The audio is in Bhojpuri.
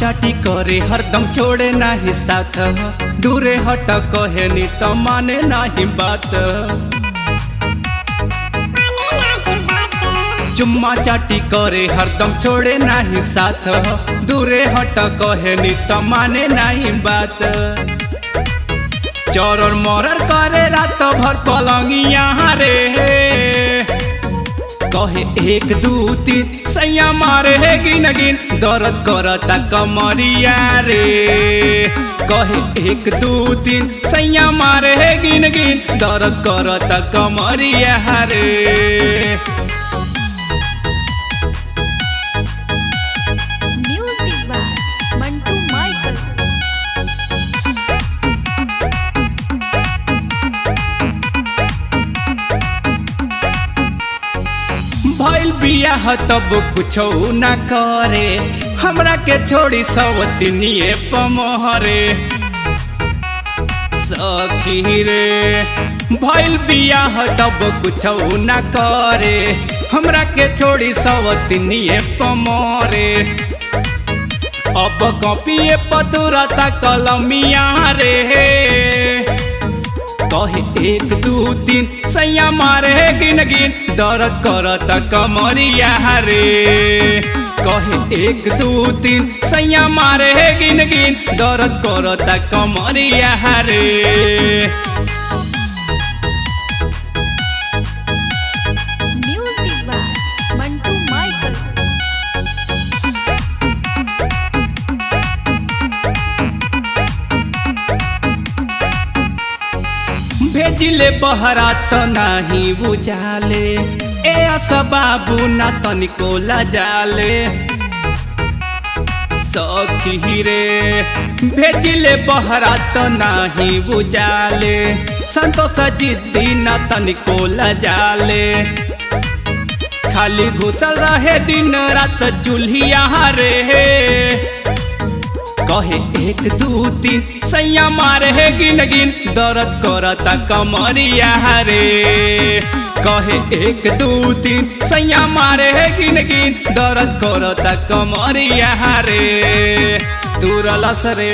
चाटी करे हरदम छोड़े नाही साथ, दूरे हट कहे नी तो माने नाही बात। चुम्मा चाटी करे हरदम छोड़े नाही साथ, दूरे हट कहे नी तो माने नाही बात। चौर मरर करे रात भर पलंगिया रे, कहे 1 2 3 सैया मारे है गिन गिन, दर्द करता कमरिया रे। कहे 1 2 3 सैया मारे है गिन गिन, दर्द करता कमरिया रे। Music by Mantu Michael. भइल बियाह तब कुछ न करे, हमरा के छोड़ी सवतिनिए पमहरे। सखी रे भइल बियाह तब कुछ न करे, हमरा के छोड़ी सवतिनिए पमहरे। अब कॉपिए पतुरता कलमिया रे, कहे 1 2 3 सैया मारे गिन गिन, दर्द करता कमरिया रे। कहे 1 2 3 सैया मारे गिन गिन, दर्द करता कमरिया रे। Music by Mantu Michael. भेजिले बहरा तो नाही बुझाले, ए बाबू ना तनिको लजाले। सखी रे भेजिले बहरा तो नाही बुझाले, संतोष जिद्दी ना तनिको लजाले। खाली घुसल रहे दिन रात चूल्हिया रे, कहे 1 2 3 सैया मारे है गिन गिन, दर्द करता कमरिया रे। कहे 1 2 3 सैया मारे है गिन गिन, दर्द करता कमरिया रे। तू रलस रे।